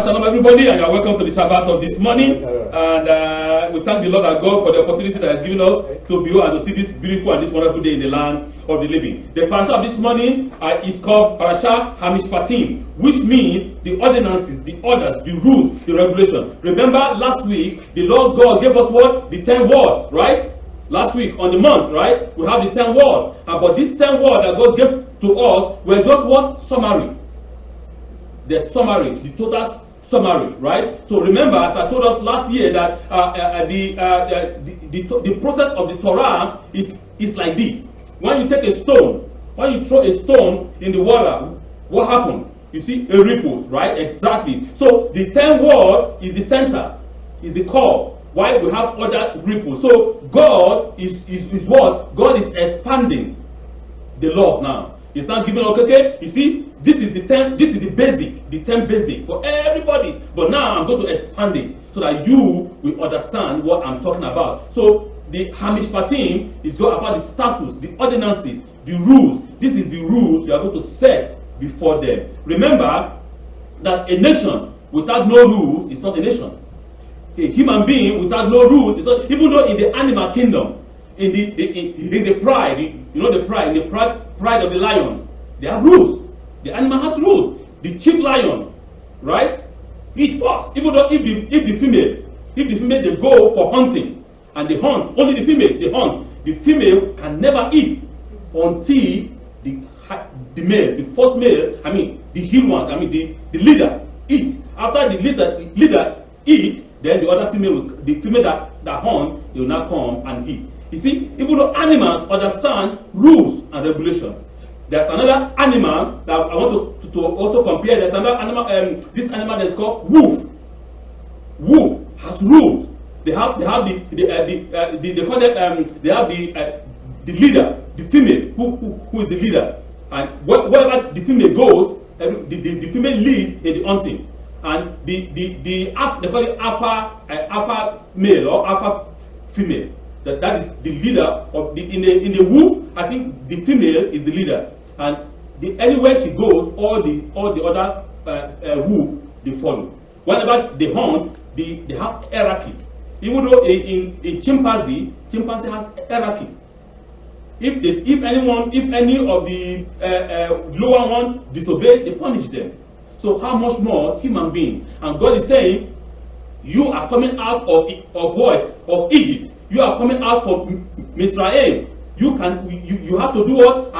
Shalom, everybody, and you are welcome to the Shabbat of this morning. And we thank the Lord our God for the opportunity that He has given us to be able to see this beautiful and this wonderful day in the land of the living. The Parshat of this morning is called Parshat Ha-Mishpatim, which means the ordinances, the orders, the rules, the regulation. Remember last week, the Lord God gave us what? The 10 words, right? Last week on the month, right? We have the 10 words. But these 10 words that God gave to us were just what? Summary. The summary, the total summary, right? So remember, as I told us last year, that the process of the Torah is like this. When you take a stone, when you throw a stone in the water, what happened? You see, it ripples, right? Exactly. So the 10 word is the center, is the core. Why we have other ripples? So God is what? God is expanding the laws now. It's not giving okay. You see, this is the 10 basic for everybody. But now I'm going to expand it so that you will understand what I'm talking about. So the Ha-Mishpatim is about the status, the ordinances, the rules. This is the rules you are going to set before them. Remember that a nation without no rules is not a nation. A human being without no rules is not, even though in the animal kingdom, in the pride, the pride of the lions, they have rules. The animal has rules. The chief lion, right, eat first. Even though if the female they go for hunting and they hunt, only the female they hunt. The female can never eat until the male, the first male, the heel one, the leader eats. After the leader eat, then the other female, the female that hunts, they will now come and eat. You see, even though animals understand rules and regulations, there's another animal that I want to also compare. There's another animal, this animal that's called wolf. Wolf has rules. They have they call it they have the leader, the female who is the leader, and wherever the female goes, the female lead in the hunting, and they call it alpha male or alpha female. That is the leader of in the wolf. I think the female is the leader, and anywhere she goes, all the other wolf they follow. Whenever they hunt, they have hierarchy. Even though in chimpanzee has hierarchy. If any of the lower one disobey, they punish them. So how much more human beings? And God is saying, you are coming out of what? Of Egypt. You are coming out from Israel. You have to do what?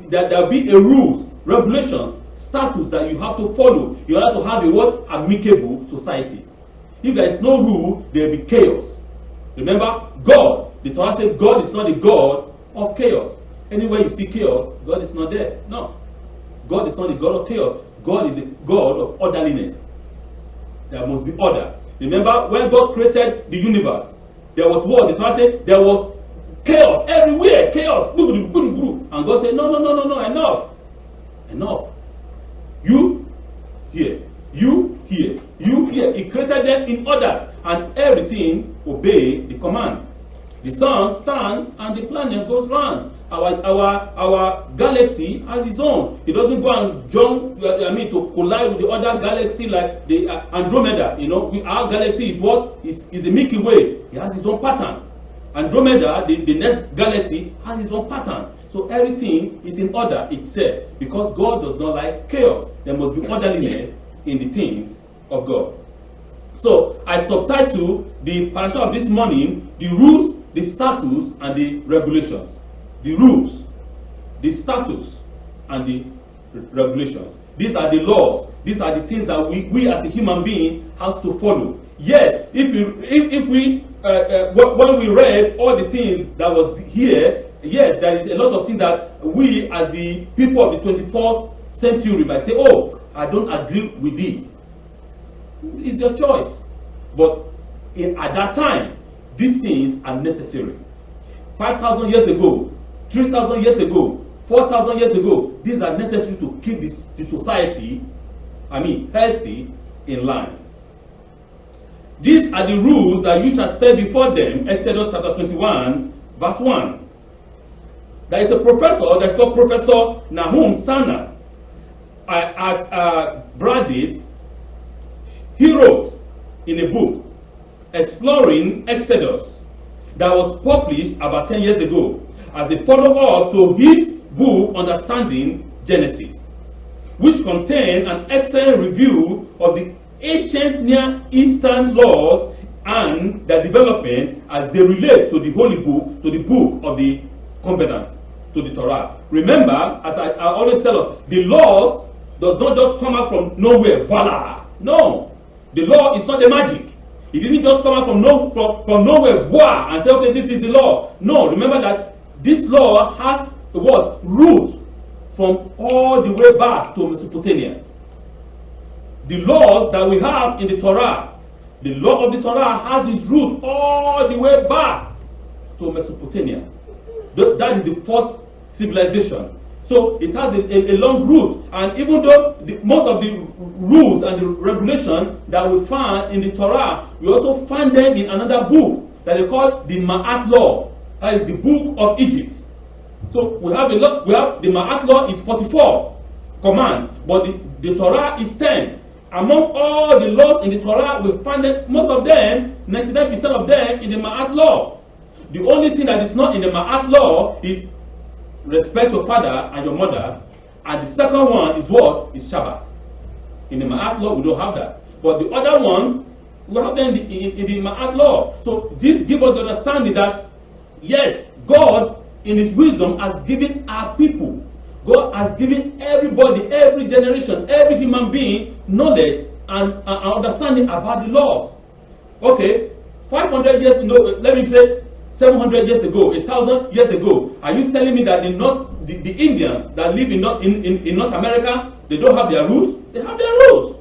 There will be a rules, regulations, status that you have to follow. You have to have a what? Amicable society. If there is no rule, there will be chaos. Remember, God, the Torah says God is not the God of chaos. Anywhere you see chaos, God is not there. No. God is not the God of chaos. God is a God of orderliness. There must be order. Remember, when God created the universe, there was what? The Torah said there was chaos everywhere. Chaos. And God said, no, enough. You here. You here. You here. He created them in order. And everything obey the command. The sun stands and the planet goes round. Our galaxy has its own. It doesn't go and jump, to collide with the other galaxy like the Andromeda. Our galaxy is what? Is a Milky Way. It has its own pattern. Andromeda, the next galaxy, has its own pattern. So everything is in order itself, because God does not like chaos. There must be orderliness in the things of God. So I subtitle the parasha of this morning, the rules, the status, and the regulations. The rules, the status, and the regulations. These are the laws. These are the things that we as a human being has to follow. Yes, when we read all the things that was here, yes, there is a lot of things that we as the people of the 21st century might say, oh, I don't agree with this. It's your choice. But at that time, these things are necessary. 5,000 years ago, 3,000 years ago, 4,000 years ago, these are necessary to keep the society, healthy, in line. These are the rules that you shall set before them, Exodus chapter 21, verse 1. There is a professor that's called Professor Nahum Sarna at Brandeis, he wrote in a book, Exploring Exodus, that was published about 10 years ago as a follow-up to his book, Understanding Genesis, which contained an excellent review of the ancient Near Eastern laws and their development as they relate to the Holy Book, to the book of the covenant, to the Torah. Remember, as I always tell us, the laws does not just come out from nowhere, voila. No. The law is not a magic. It didn't just come out from nowhere, voila, and say, okay, this is the law. No, remember that this law has the word roots from all the way back to Mesopotamia. The laws that we have in the Torah, the law of the Torah has its roots all the way back to Mesopotamia. That is the first civilization. So it has a long root, and even though most of the rules and the regulations that we find in the Torah, we also find them in another book that they call the Ma'at Law. That is the book of Egypt. So we have a lot. We have the Ma'at Law is 44 commands, but the Torah is 10. Among all the laws in the Torah, we find that most of them, 99% of them, in the Ma'at Law. The only thing that is not in the Ma'at Law is respect your father and your mother, and the second one is what? Is Shabbat. In the Ma'at Law, we don't have that. But the other ones, we have them in the Ma'at Law. So this gives us the understanding that, yes, God, in His wisdom, has given our people, God has given everybody, every generation, every human being, knowledge and understanding about the laws. Okay, 500 years ago, let me say 700 years ago, 1,000 years ago, are you telling me that the Indians that live in North America, they don't have their rules? They have their rules.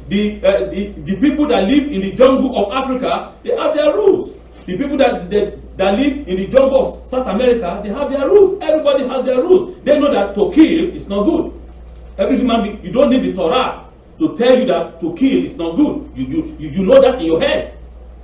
The people that live in the jungle of Africa, they have their rules. The people that live in the jungle of South America, they have their rules. Everybody has their rules. They know that to kill is not good. Every human being, you don't need the Torah to tell you that to kill is not good. You know that in your head,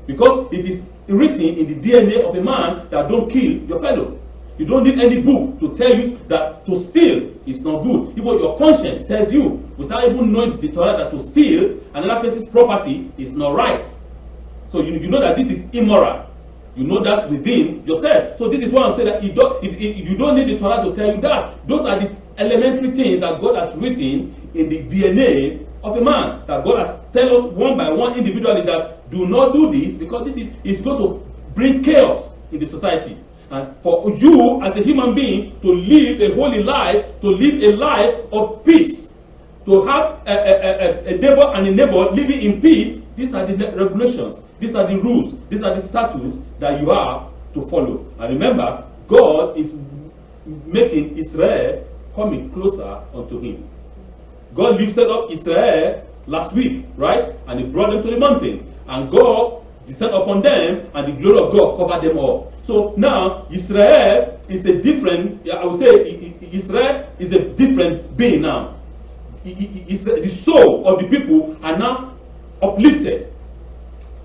because it is written in the DNA of a man that don't kill your fellow. You don't need any book to tell you that to steal is not good. Even your conscience tells you, without even knowing the Torah, that to steal another person's property is not right. So you know that this is immoral. You know that within yourself. So this is why I'm saying that you don't need the Torah to tell you that. Those are the elementary things that God has written in the DNA of a man. That God has tell us one by one individually that do not do this, because this is going to bring chaos in the society. And for you as a human being to live a holy life, to live a life of peace, to have a neighbor and a neighbor living in peace, these are the regulations, these are the rules, these are the statutes that you have to follow. And remember, God is making Israel coming closer unto Him. God lifted up Israel last week, right? And He brought them to the mountain. And God descended upon them, and the glory of God covered them all. So now, Israel is a different, I would say, Israel is a different being now. The soul of the people are now uplifted.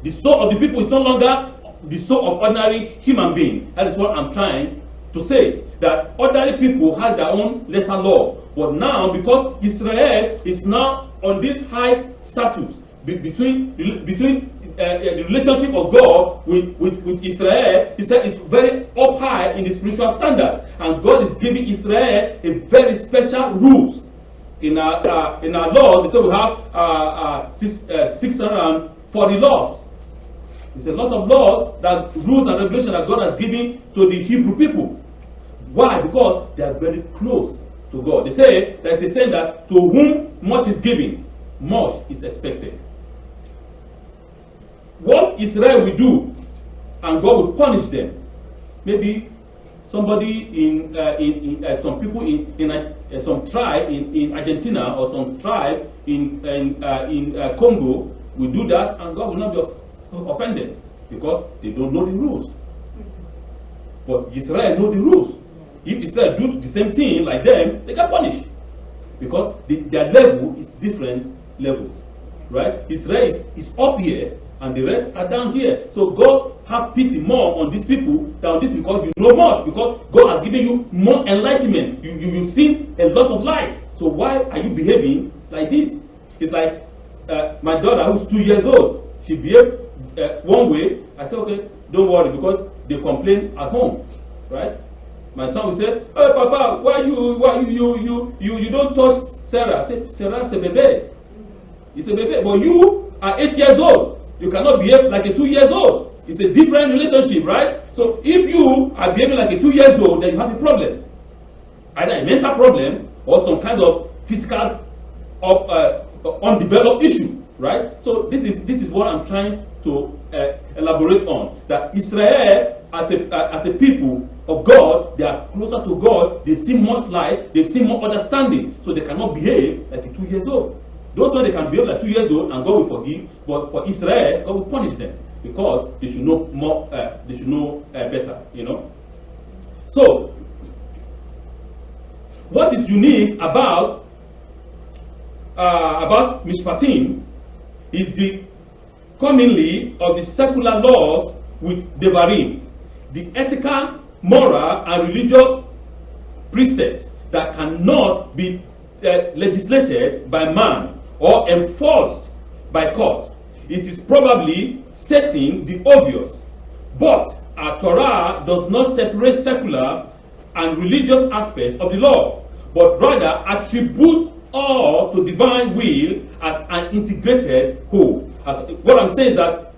The soul of the people is no longer the soul of ordinary human being. That is what I'm trying to say. That ordinary people has their own lesser law. But now, because Israel is now on this high status between the relationship of God with Israel, Israel is very up high in the spiritual standard. And God is giving Israel a very special rules. In our laws, so we have 640 laws. It's a lot of laws, that rules and regulations that God has given to the Hebrew people. Why? Because they are very close to God. They say, there is a saying that to whom much is given, much is expected. What Israel will do, and God will punish them. Maybe somebody in some people in some tribe in Argentina, or some tribe in Congo will do that, and God will not be offended, because they don't know the rules. But Israel know the rules. If Israel do the same thing like them, they get punished, because their level is different levels, right? Israel is up here, and the rest are down here. So God have pity more on these people than on this, because you know much, because God has given you more enlightenment. You've seen a lot of light. So why are you behaving like this? It's like my daughter who's 2 years old, she behaved one way. I said, okay, don't worry, because they complain at home, right? My son will say, hey Papa, why you don't touch Sarah? I say, Sarah's a baby. It's a baby, but you are 8 years old. You cannot behave like a 2 years old. It's a different relationship, right? So if you are behaving like a 2 years old, then you have a problem. Either a mental problem or some kind of physical undeveloped issue, right? So this is what I'm trying to elaborate on. That Israel, as a people of God, they are closer to God. They see much light. They see more understanding. So they cannot behave like a 2 years old. Those ones, they can behave like 2 years old, and God will forgive. But for Israel, God will punish them because they should know more. They should know better. So, what is unique about Mishpatim is the commonly of the secular laws with Devarim, the ethical, moral, and religious precepts that cannot be legislated by man or enforced by court. It is probably stating the obvious, but our Torah does not separate secular and religious aspects of the law, but rather attributes all to divine will as an integrated whole. As what I'm saying is that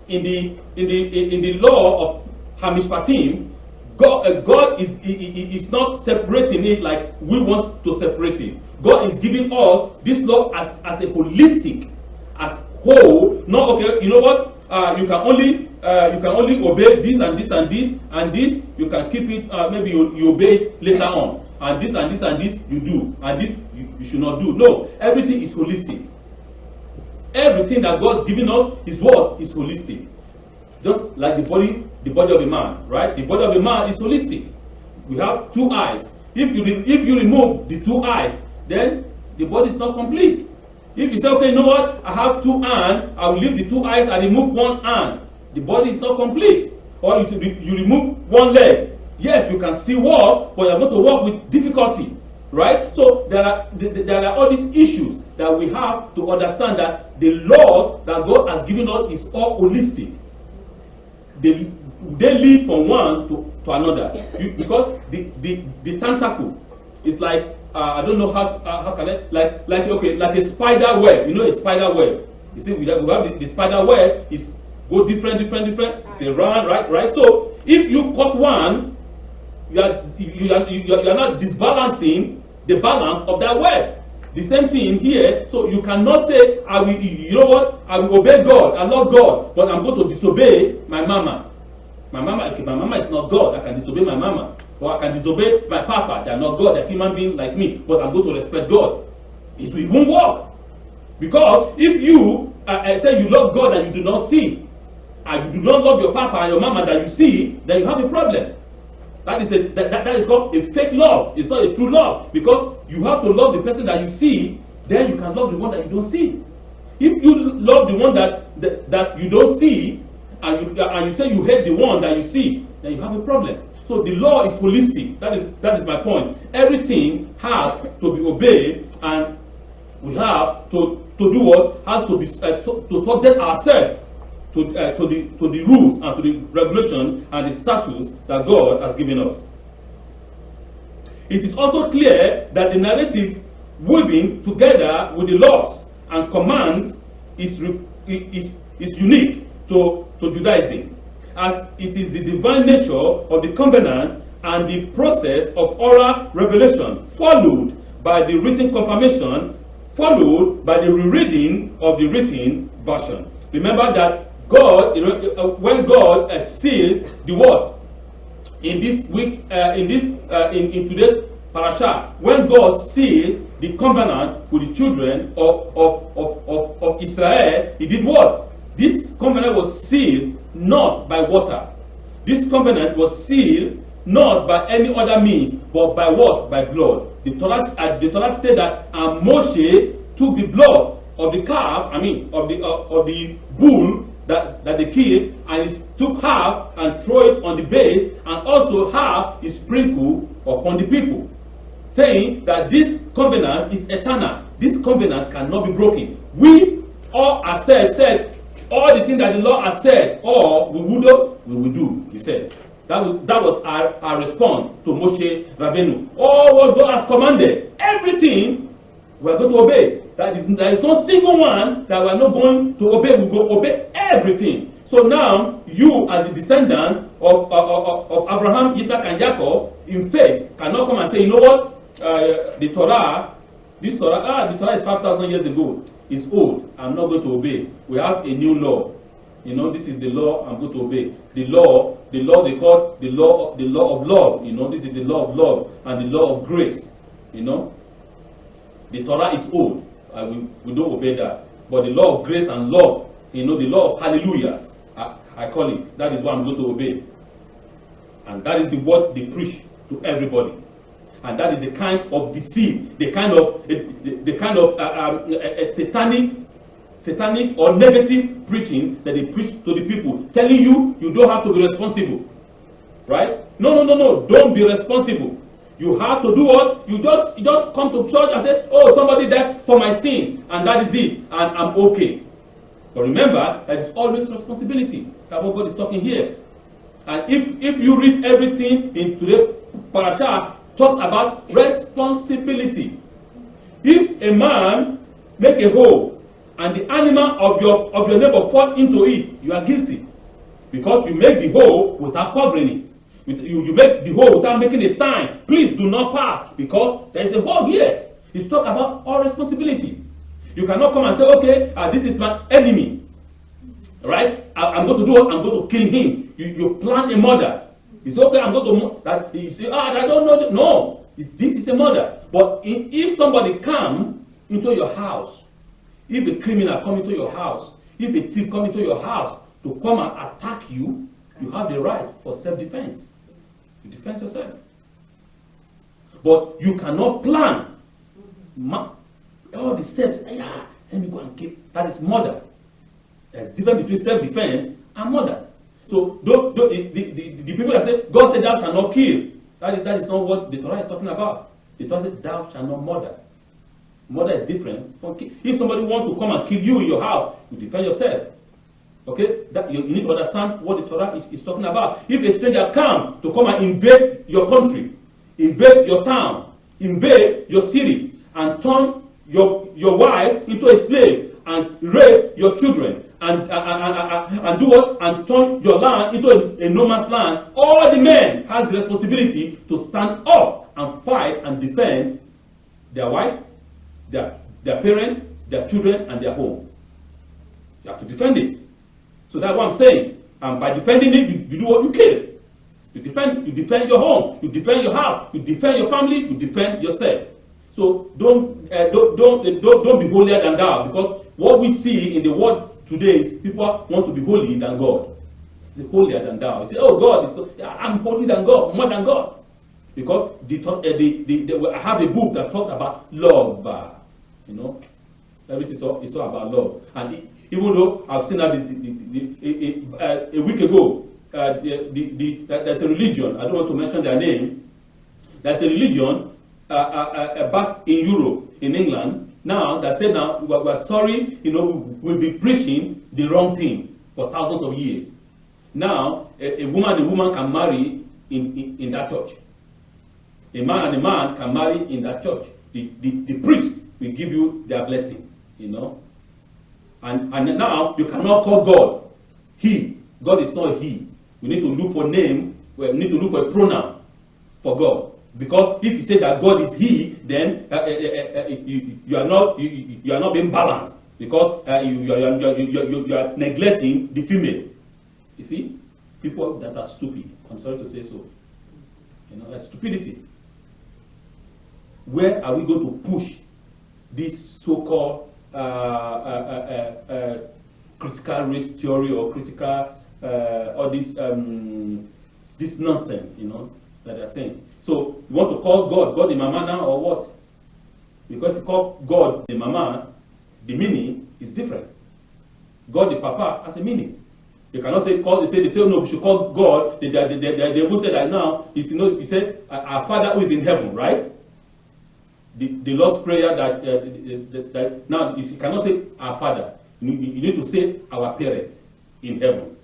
in the law of Ha-Mishpatim, God is not separating it like we want to separate it. God is giving us this law as a holistic, as whole. Not okay. You know what? You can only obey this and this and this and this. You can keep it. Maybe you obey it later on. And this and this and this you do, and this you should not do. No, everything is holistic. Everything that God's given us is what is holistic. Just like the body of a man, right? The body of a man is holistic. We have 2 eyes. If you remove the 2 eyes, then the body is not complete. If you say, okay, you know what? I have 2 hands. I will leave the 2 eyes and remove 1 hand. The body is not complete. Or you remove 1 leg. Yes, you can still walk, but you're going to walk with difficulty, right? So there are all these issues that we have to understand that the laws that God has given us is all holistic. They lead from one to another, because the tentacle is like I don't know how can I like a spider web. You know a spider web. You see we have the spider web is go different. It's a round, right. So if you cut one, you are not disbalancing the balance of that web. The same thing here. So you cannot say, I will, you know what? I will obey God. I love God, but I'm going to disobey my mama. My mama is not God. I can disobey my mama, or I can disobey my papa. They are not God. They're human beings like me, but I'm going to respect God. It won't work, because if you say you love God and you do not see, and you do not love your papa and your mama that you see, then you have a problem. That is called a fake love. It's not a true love, because you have to love the person that you see, then you can love the one that you don't see. If you love the one that you don't see, and you say you hate the one that you see, then you have a problem. So the law is holistic. That is my point. Everything has to be obeyed, and we have to do what has to be to subject ourselves to the rules and to the regulation and the statutes that God has given us. It is also clear that the narrative weaving together with the laws and commands is unique to Judaism, as it is the divine nature of the covenant and the process of oral revelation, followed by the written confirmation, followed by the rereading of the written version. Remember that God, when God sealed the word in this week, in today's Parshat, when God sealed the covenant with the children of Israel, He did what? This covenant was sealed not by water. This covenant was sealed not by any other means, but by what? By blood. The Torah said that, and Moshe took the blood of the calf, of the bull that they killed, and he took half and threw it on the base, and also half he sprinkled upon the people, saying that this covenant is eternal. This covenant cannot be broken. we all are said all the things that the Lord has said, or we will do, he said. That was our response to Moshe Rabbeinu. All what God has commanded, everything we are going to obey. There is no single one that we are not going to obey. We will obey everything. So now, you as the descendant of Abraham, Isaac, and Jacob, in faith, cannot come and say, you know what, the Torah is 5,000 years ago. It's old. I'm not going to obey. We have a new law. You know, this is the law I'm going to obey. The law they call the law of love. You know, this is the law of love and the law of grace. You know, the Torah is old. We don't obey that. But the law of grace and love, you know, the law of hallelujahs, I call it. That is what I'm going to obey. And that is the word they preach to everybody. And that is a kind of deceit, the kind of satanic or negative preaching that they preach to the people, telling you don't have to be responsible, right? No, don't be responsible. You have to do what? You just come to church and say, oh, somebody died for my sin, and that is it, and I'm okay. But remember that it's always responsibility. That's what God is talking here. And if you read everything in today's Parshat, talks about responsibility. If a man make a hole and the animal of your neighbor fall into it, you are guilty, because you make the hole without covering it. You make the hole without making a sign. Please do not pass, because there is a hole here. It's talk about all responsibility. You cannot come and say, okay, this is my enemy, right? I'm going to do what? I'm going to kill him. You plan a murder. You say, okay, I'm going to that. You say, I don't know. No, this is a murder. But if somebody come into your house, if a criminal come into your house, if a thief come into your house to come and attack you, you have the right for self-defense. You defend yourself. But you cannot plan all the steps. Yeah, let me go and kill. That is murder. There's a difference between self-defense and murder. So the people that say, God said thou shalt not kill, that is not what the Torah is talking about. The Torah said thou shalt not murder. Murder is different from kill. If somebody wants to come and kill you in your house, you defend yourself. Okay? You need to understand what the Torah is talking about. If a stranger comes to come and invade your country, invade your town, invade your city, and turn your wife into a slave, and rape your children, and do what? And turn your land into a no man's land, all the men has the responsibility to stand up and fight and defend their wife, their parents, their children, and their home. You have to defend it. So that's what I'm saying. And by defending it, you do what? You kill. You defend your home, you defend your house, you defend your family, you defend yourself. So don't be holier than thou, because what we see in the world today is people want to be holy than God. It's holier than thou. You say, oh, God is I'm holy than God, more than God. Because I have a book that talks about love. You know, everything is all about love. And even though I've seen that a week ago, there's a religion, I don't want to mention their name, there's a religion back in Europe, in England, now that said now we're sorry, you know, we'll be preaching the wrong thing for thousands of years. Now a woman can marry in that church. A man and a man can marry in that church. The priest will give you their blessing, you know. And now you cannot call God he. God is not he. We need to look for name. We need to look for a pronoun for God. Because if you say that God is he, then you are not being balanced, because you are neglecting the female. You see, people that are stupid. I'm sorry to say so. You know, that's stupidity. Where are we going to push this so-called critical race theory or critical or this nonsense? You know that they're saying. So you want to call God the mama now, or what? Because to call God the mama, the meaning is different. God the papa has a meaning. You cannot say they say no, we should call God. They will say that now. You know, you say our Father who is in heaven, right? the Lord's Prayer that now you cannot say our Father. You need to say our parent in heaven.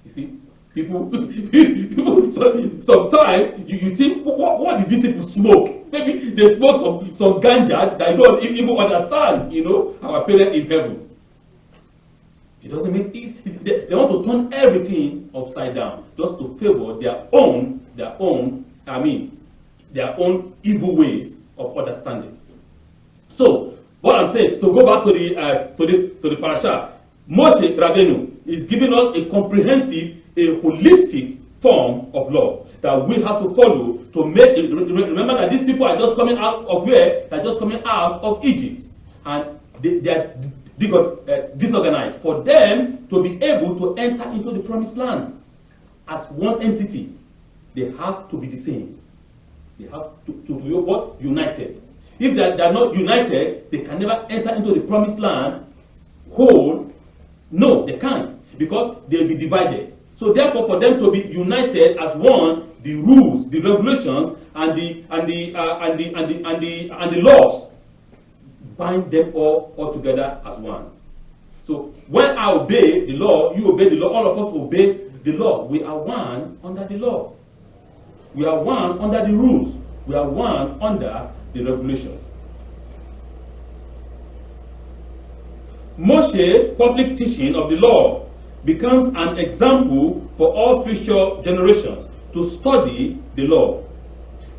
You see, people sometimes you think, what did these people smoke? Maybe they smoke some ganja that you don't even understand, our parent in heaven. It doesn't make it. They want to turn everything upside down just to favor their own evil ways of understanding. So, what I'm saying, to go back to the Parshat, Moshe Rabbeinu is giving us a comprehensive, a holistic form of law that we have to follow to make. Remember that these people are just coming out of where? They're just coming out of Egypt, and they are disorganized. For them to be able to enter into the promised land as one entity, they have to be the same. They have to be what? United. If they're not united, they can never enter into the promised land whole. No, they can't, because they'll be divided. So therefore, for them to be united as one, the rules, the regulations, and the laws bind them all together as one. So when I obey the law, you obey the law, all of us obey the law. We are one under the law. We are one under the rules. We are one under the regulations. Moshe's public teaching of the law becomes an example for all future generations to study the law.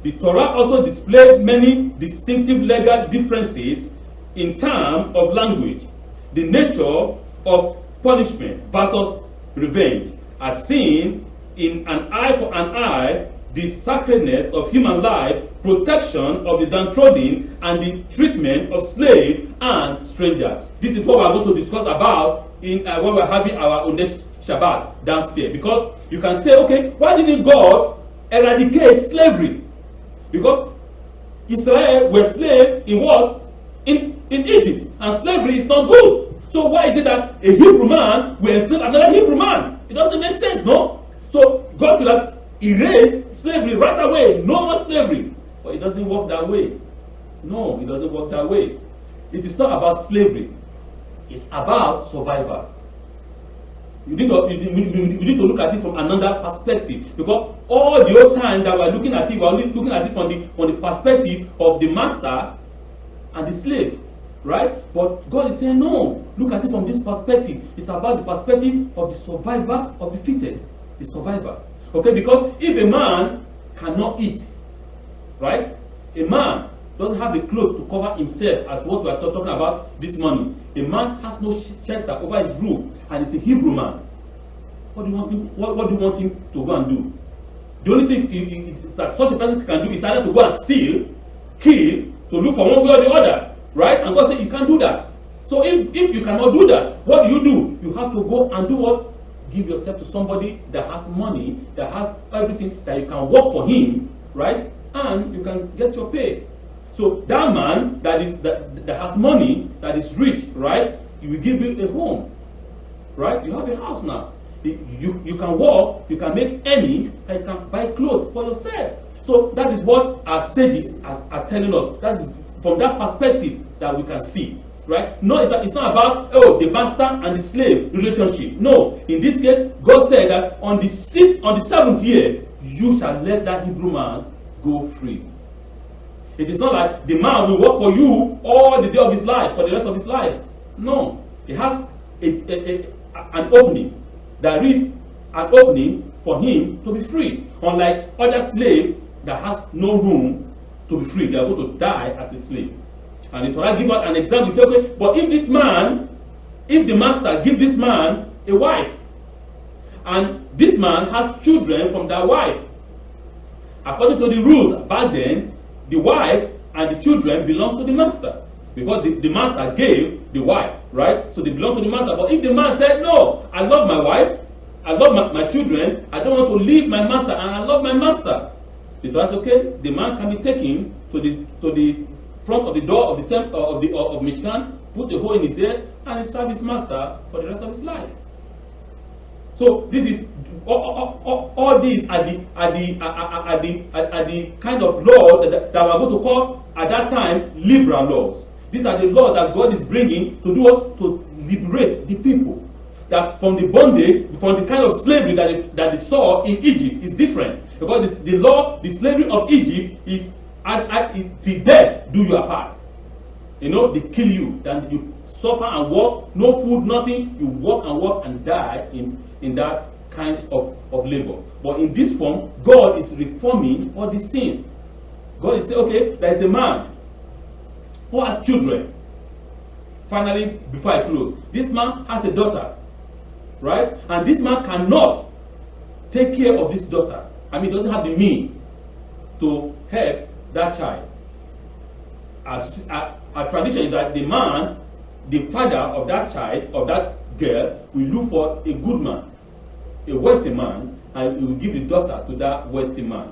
The Torah also displayed many distinctive legal differences in terms of language, the nature of punishment versus revenge, as seen in an eye for an eye, the sacredness of human life, protection of the downtrodden, and the treatment of slave and stranger. This is what we are going to discuss about when we are having our own Shabbat downstairs. Because you can say, okay, why didn't God eradicate slavery? Because Israel were slaves in what? In Egypt. And slavery is not good. So why is it that a Hebrew man will enslave another Hebrew man? It doesn't make sense, no? So God could have erased slavery right away. No more slavery. But it doesn't work that way. No, it doesn't work that way. It is not about slavery. It's about survival. You need to look at it from another perspective, because all the old time that we're looking at it, we're looking at it from the perspective of the master and the slave, right? But God is saying, no, look at it from this perspective. It's about the perspective of the survivor of the fittest, the survivor. Okay, because if a man cannot eat, right? A man doesn't have a cloth to cover himself, as what we are talking about this morning. A man has no shelter over his roof, and he's a Hebrew man. What do you want him to go and do? The only thing that such a person can do is either to go and steal, kill, to look for one way or the other, right? And God said you can't do that. So if you cannot do that, what do? You have to go and do what? Give yourself to somebody that has money, that has everything, that you can work for him, right? And you can get your pay. So that man that has money, that is rich, right? You will give him a home, right? You have a house now. You can work, you can make any, and you can buy clothes for yourself. So that is what our sages are telling us. That is from that perspective that we can see, right? No, it's not about the master and the slave relationship. No, in this case, God said that on the 7th year, you shall let that Hebrew man go free. It is not like the man will work for you all the day of his life, for the rest of his life. No, it has an opening. There is an opening for him to be free. Unlike other slaves that has no room to be free, they are going to die as a slave. And the Torah give us an example. He said, okay, but if the master give this man a wife, and this man has children from that wife, according to the rules back then, the wife and the children belongs to the master, because the master gave the wife, right? So they belong to the master. But if the man said, no, I love my wife, I love my children, I don't want to leave my master, and I love my master, the Torah says, okay, the man can be taken to the front of the door of the temple of Mishkan, put a hole in his head, and he serve his master for the rest of his life. So this is all these are the kind of law that we are going to call at that time liberal laws. These are the laws that God is bringing to do what? To liberate the people. That from the bondage, from the kind of slavery that they saw in Egypt is different. Because the law, the slavery of Egypt is till death do your part. You know, they kill you, then you suffer and walk, no food, nothing. You walk and die in that kinds of labor. But in this form, God is reforming all these things. God is saying, okay, there is a man who has children. Finally, before I close, this man has a daughter, right? And this man cannot take care of this daughter. I mean, doesn't have the means to help that child. As our tradition is that the man, the father of that child, of that girl, will look for a good man, a wealthy man, and he will give the daughter to that wealthy man.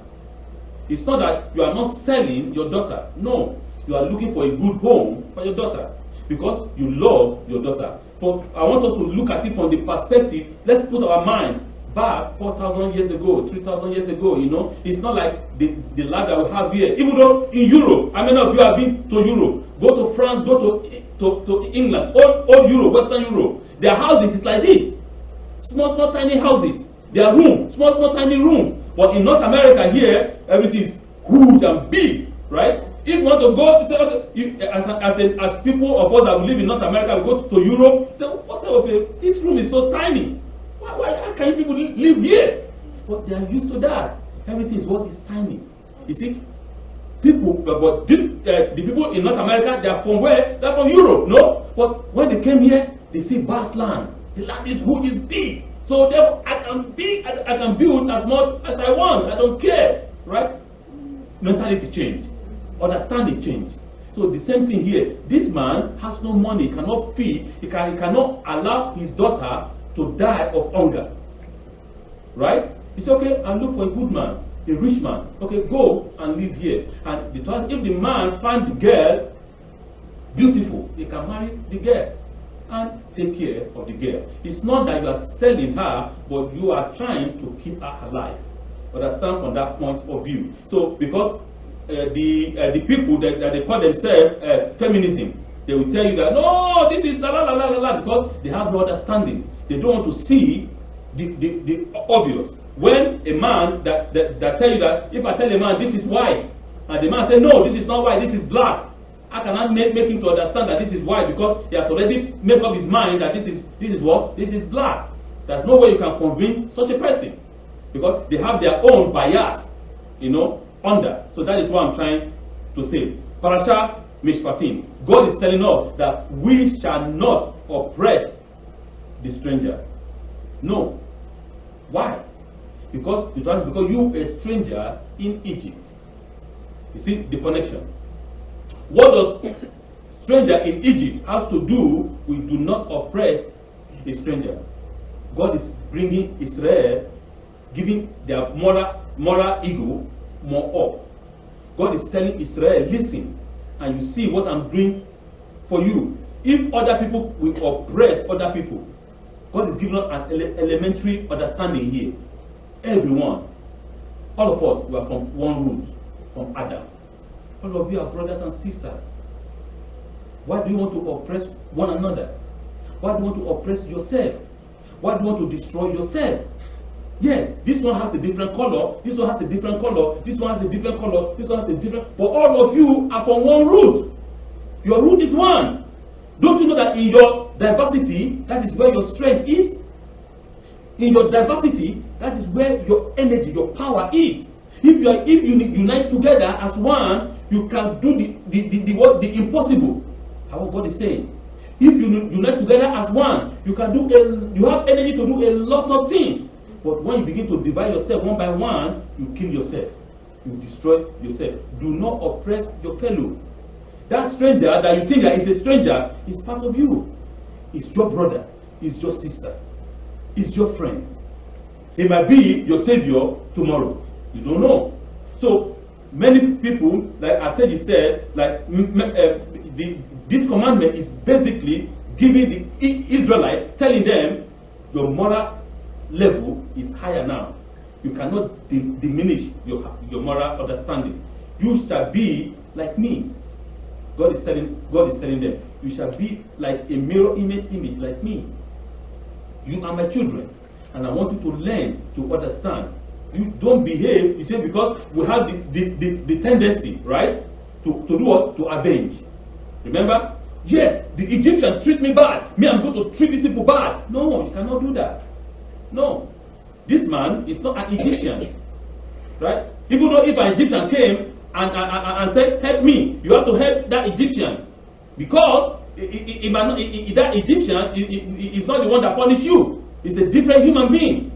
It's not that you are not selling your daughter. No, you are looking for a good home for your daughter because you love your daughter. For I want us to look at it from the perspective. Let's put our mind back 4,000 years ago, 3,000 years ago. You know, it's not like the life that we have here. Even though in Europe, how many of you have been to Europe? Go to France, go to England, all Europe, Western Europe. Their houses is like this, small tiny houses. Their rooms, small tiny rooms. But in North America here, everything is huge and big, right? If you want to go, say, okay, as people of us that live in North America, we go to Europe, say, what type of this room is so tiny? How can people live here? But they are used to that. Everything is what is tiny. You see, people, but the people in North America, they are from where? They are from Europe, no? But when they came here, they see vast land. The land is huge, is big. So therefore, I can build as much as I want. I don't care, right? Mentality change, understanding change. So the same thing here. This man has no money, he cannot feed, he cannot allow his daughter to die of hunger, right? He said, okay, I'll look for a good man, a rich man. Okay, go and live here. And if the man finds the girl beautiful, he can marry the girl and take care of the girl. It's not that you are selling her, but you are trying to keep her alive. Understand from that point of view. So because the people that they call themselves feminism, they will tell you that no, this is la la la la la, because they have no understanding. They don't want to see the obvious. When a man that tell you that, if I tell a man this is white, and the man say no, this is not white, this is black, I cannot make him to understand that this is white, because he has already made up his mind that this is what? This is black. There's no way you can convince such a person, because they have their own bias, you know, under. So that is what I'm trying to say. Parshat Mishpatim. God is telling us that we shall not oppress the stranger. No. Why? Because you a stranger in Egypt. You see the connection. What does stranger in Egypt has to do with do not oppress a stranger? God is bringing Israel, giving their moral ego more up. God is telling Israel, listen, and you see what I'm doing for you. If other people will oppress other people, God is giving us an elementary understanding here. Everyone, all of us, we are from one root, from Adam. All of you are brothers and sisters. Why do you want to oppress one another? Why do you want to oppress yourself? Why do you want to destroy yourself? Yeah, this one has a different color, this one has a different color, this one has a different color, this one has a different... But all of you are from one root. Your root is one. Don't you know that in your diversity, that is where your strength is? In your diversity, that is where your energy, your power is. If you unite together as one, you can do the impossible. How God is saying. If you unite together as one, you can you have energy to do a lot of things. But when you begin to divide yourself one by one, you kill yourself. You destroy yourself. Do not oppress your fellow. That stranger that you think that is a stranger is part of you. It's your brother. It's your sister. It's your friends. It might be your savior tomorrow. You don't know. So many people, like I said, like this commandment is basically giving the Israelite, telling them your moral level is higher now. You cannot diminish your moral understanding. You shall be like me. God is telling them, you shall be like a mirror image like me. You are my children, and I want you to learn to understand. You don't behave, you say, because we have the tendency, right, to do what? To avenge. Remember? Yes, the Egyptian treat me bad. Me, I'm going to treat these people bad. No, you cannot do that. No. This man is not an Egyptian. Right? Even though if an Egyptian came and said, help me, you have to help that Egyptian. Because that Egyptian is not the one that punished you. It's a different human being.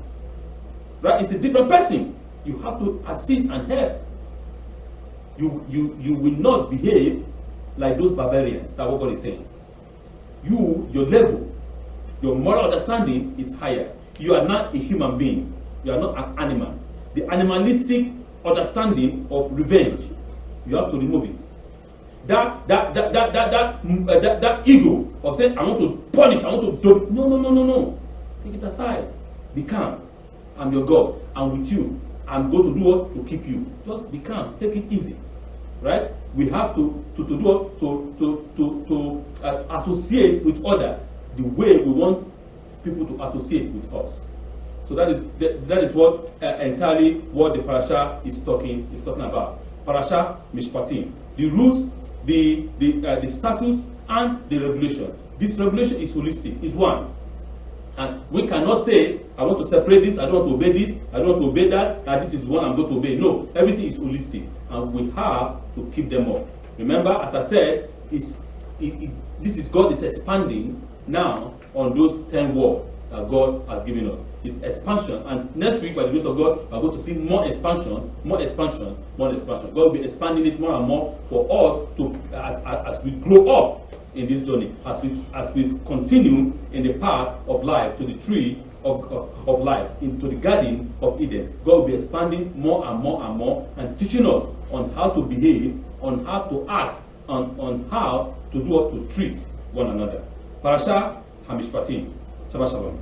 Right? It's a different person. You have to assist and help. You will not behave like those barbarians. That's what God is saying. Your level, your moral understanding is higher. You are not a human being. You are not an animal. The animalistic understanding of revenge, you have to remove it. That ego of saying, I want to punish, I want to do. No. Take it aside. Be calm. I'm your God. I'm with you. I'm going to do what? To keep you. Just be calm. Take it easy. Right? We have to do what? To associate with others the way we want people to associate with us. So that is what entirely what the Parshat is talking about. Parshat Mishpatim. The rules, the status, and the regulation. This regulation is holistic. Is one. And we cannot say, I want to separate this, I don't want to obey this, I don't want to obey that, and this is one I'm going to obey. No, everything is holistic, and we have to keep them up. Remember, as I said, God is expanding now on those 10 words that God has given us. It's expansion, and next week, by the grace of God, we're going to see more expansion. God will be expanding it more and more for us to, as we grow up in this journey, as we continue in the path of life to the tree of life, into the garden of Eden. God will be expanding more and more and more, and teaching us on how to behave, on how to act, on how to do what to treat one another. Parshat Ha-Mishpatim. Shabbat Shalom.